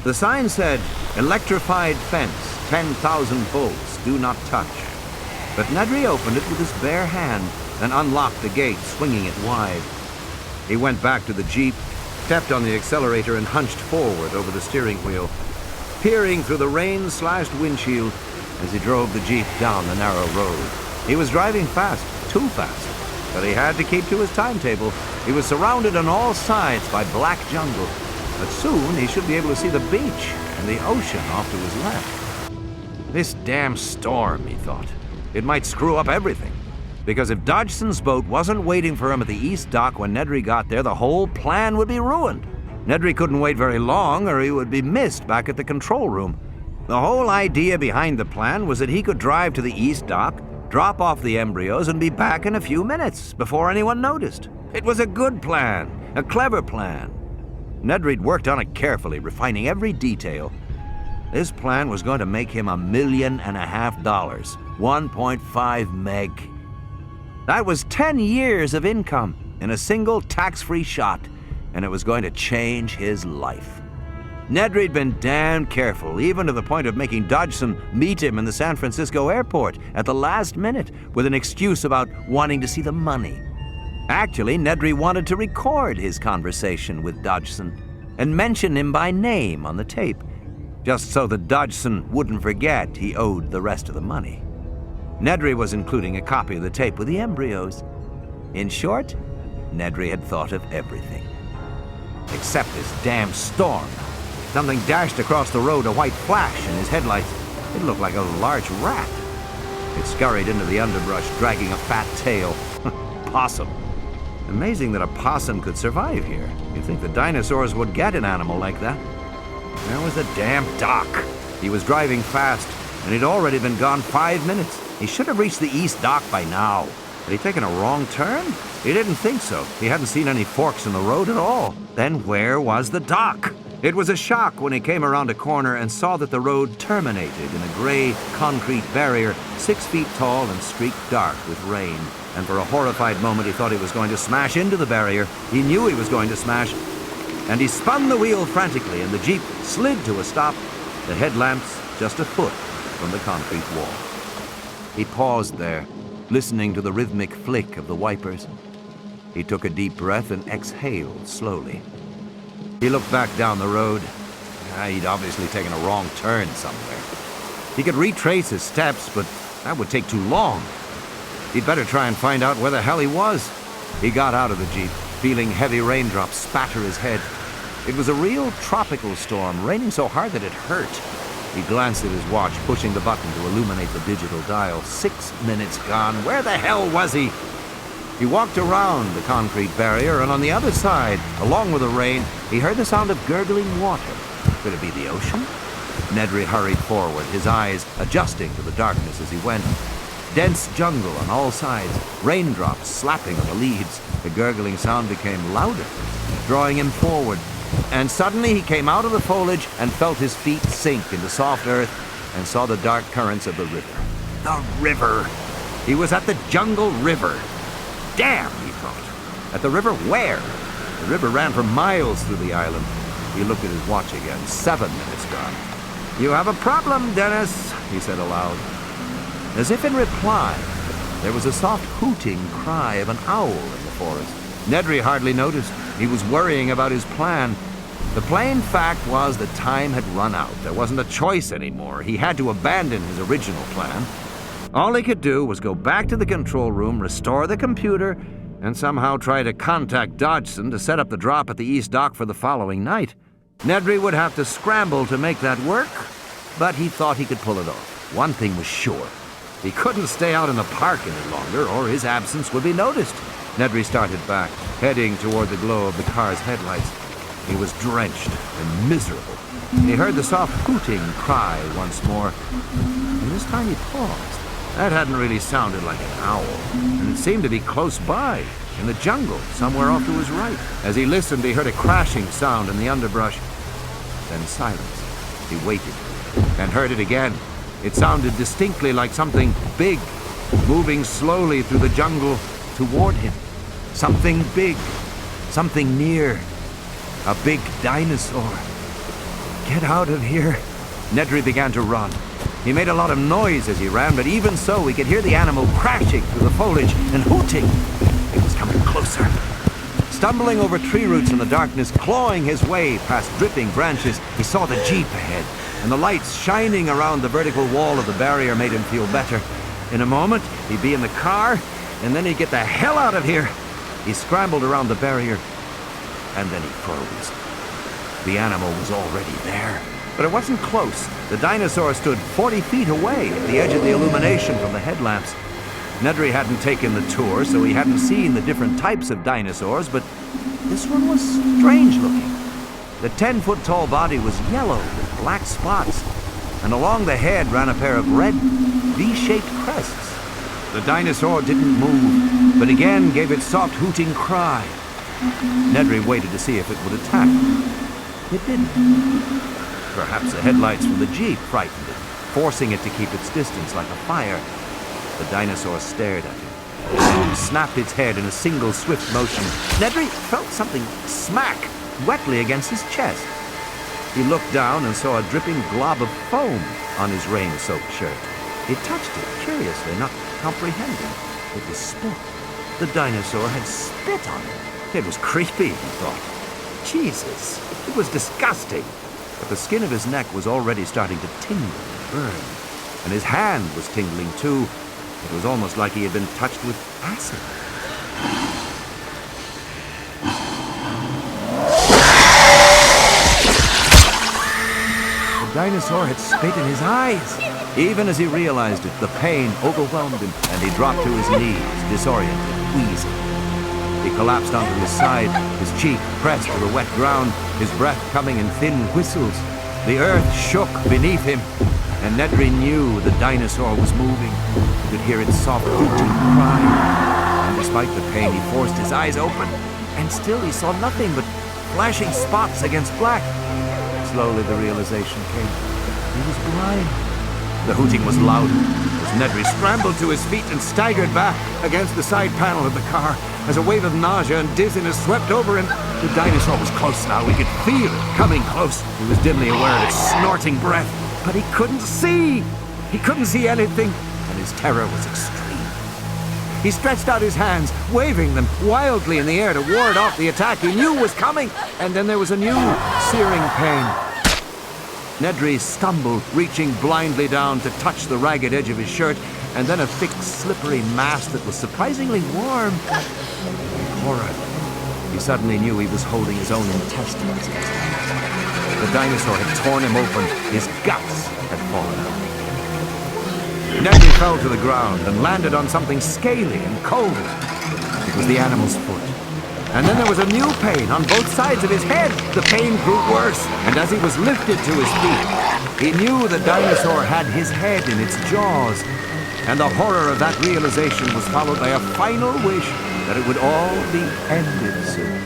The sign said, "Electrified fence, 10,000 volts, do not touch." But Nedry opened it with his bare hand and unlocked the gate, swinging it wide. He went back to the Jeep, stepped on the accelerator and hunched forward over the steering wheel, peering through the rain-slashed windshield as he drove the Jeep down the narrow road. He was driving fast, too fast, but he had to keep to his timetable. He was surrounded on all sides by black jungle, but soon he should be able to see the beach and the ocean off to his left. This damn storm, he thought. It might screw up everything. Because if Dodgson's boat wasn't waiting for him at the east dock when Nedry got there, the whole plan would be ruined. Nedry couldn't wait very long, or he would be missed back at the control room. The whole idea behind the plan was that he could drive to the east dock, drop off the embryos, and be back in a few minutes before anyone noticed. It was a good plan, a clever plan. Nedry'd worked on it carefully, refining every detail. This plan was going to make him $1.5 million, 1.5 meg. That was 10 years of income in a single tax-free shot, and it was going to change his life. Nedry'd been damn careful, even to the point of making Dodgson meet him in the San Francisco airport at the last minute with an excuse about wanting to see the money. Actually, Nedry wanted to record his conversation with Dodgson and mention him by name on the tape, just so that Dodgson wouldn't forget he owed the rest of the money. Nedry was including a copy of the tape with the embryos. In short, Nedry had thought of everything. Except this damn storm. Something dashed across the road, a white flash in his headlights. It looked like a large rat. It scurried into the underbrush, dragging a fat tail. Possum. Amazing that a possum could survive here. You'd think the dinosaurs would get an animal like that. There was the damn dock. He was driving fast, and he'd already been gone 5 minutes. He should have reached the east dock by now. Had he taken a wrong turn? He didn't think so. He hadn't seen any forks in the road at all. Then where was the dock? It was a shock when he came around a corner and saw that the road terminated in a gray concrete barrier 6 feet tall and streaked dark with rain. And for a horrified moment, he thought he was going to smash into the barrier. He knew he was going to smash. And he spun the wheel frantically, and the Jeep slid to a stop, the headlamps just a foot from the concrete wall. He paused there, listening to the rhythmic flick of the wipers. He took a deep breath and exhaled slowly. He looked back down the road. He'd obviously taken a wrong turn somewhere. He could retrace his steps, but that would take too long. He'd better try and find out where the hell he was. He got out of the Jeep, feeling heavy raindrops spatter his head. It was a real tropical storm, raining so hard that it hurt. He glanced at his watch, pushing the button to illuminate the digital dial. 6 minutes gone. Where the hell was he? He walked around the concrete barrier, and on the other side, along with the rain, he heard the sound of gurgling water. Could it be the ocean? Nedry hurried forward, his eyes adjusting to the darkness as he went. Dense jungle on all sides, raindrops slapping on the leaves. The gurgling sound became louder, drawing him forward. And suddenly he came out of the foliage and felt his feet sink into soft earth and saw the dark currents of the river. The river! He was at the jungle river. Damn, he thought. At the river where? The river ran for miles through the island. He looked at his watch again. 7 minutes gone. "You have a problem, Dennis," he said aloud. As if in reply, there was a soft hooting cry of an owl in the forest. Nedry hardly noticed. He was worrying about his plan. The plain fact was that time had run out. There wasn't a choice anymore. He had to abandon his original plan. All he could do was go back to the control room, restore the computer, and somehow try to contact Dodgson to set up the drop at the east dock for the following night. Nedry would have to scramble to make that work, but he thought he could pull it off. One thing was sure. He couldn't stay out in the park any longer, or his absence would be noticed. Nedry started back, heading toward the glow of the car's headlights. He was drenched and miserable. He heard the soft hooting cry once more, and this time he paused. That hadn't really sounded like an owl, and it seemed to be close by, in the jungle, somewhere off to his right. As he listened, he heard a crashing sound in the underbrush. Then silence. He waited, and heard it again. It sounded distinctly like something big, moving slowly through the jungle toward him. Something big, something near. A big dinosaur. Get out of here. Nedry began to run. He made a lot of noise as he ran, but even so, he could hear the animal crashing through the foliage and hooting. It was coming closer. Stumbling over tree roots in the darkness, clawing his way past dripping branches, he saw the jeep ahead, and the lights shining around the vertical wall of the barrier made him feel better. In a moment, he'd be in the car, and then he'd get the hell out of here. He scrambled around the barrier, and then he froze. The animal was already there. But it wasn't close. The dinosaur stood 40 feet away at the edge of the illumination from the headlamps. Nedry hadn't taken the tour, so he hadn't seen the different types of dinosaurs, but this one was strange looking. The 10-foot-tall body was yellow with black spots, and along the head ran a pair of red V-shaped crests. The dinosaur didn't move, but again gave its soft hooting cry. Nedry waited to see if it would attack. It didn't. Perhaps the headlights from the jeep frightened it, forcing it to keep its distance like a fire. The dinosaur stared at him. He snapped its head in a single swift motion. Nedry felt something smack wetly against his chest. He looked down and saw a dripping glob of foam on his rain-soaked shirt. He touched it curiously, not comprehending. It was spit. The dinosaur had spit on it. It was creepy, he thought. Jesus, it was disgusting. But the skin of his neck was already starting to tingle and burn, and his hand was tingling too. It was almost like he had been touched with acid. The dinosaur had spit in his eyes. Even as he realized it, the pain overwhelmed him, and he dropped to his knees, disoriented, wheezing. He collapsed onto his side, his cheek pressed to the wet ground, his breath coming in thin whistles. The earth shook beneath him, and Nedry knew the dinosaur was moving. He could hear its soft hooting cry. And despite the pain, he forced his eyes open, and still he saw nothing but flashing spots against black. Slowly the realization came. He was blind. The hooting was louder as Nedry scrambled to his feet and staggered back against the side panel of the car as a wave of nausea and dizziness swept over him. The dinosaur was close now. He could feel it coming close. He was dimly aware of its snorting breath, but he couldn't see. He couldn't see anything, and his terror was extreme. He stretched out his hands, waving them wildly in the air to ward off the attack he knew was coming, and then there was a new searing pain. Nedry stumbled, reaching blindly down to touch the ragged edge of his shirt, and then a thick, slippery mass that was surprisingly warm. In horror, he suddenly knew he was holding his own intestines in his hands. The dinosaur had torn him open. His guts had fallen out. Nedry fell to the ground and landed on something scaly and cold. It was the animal's foot. And then there was a new pain on both sides of his head. The pain grew worse, and as he was lifted to his feet, he knew the dinosaur had his head in its jaws. And the horror of that realization was followed by a final wish that it would all be ended soon.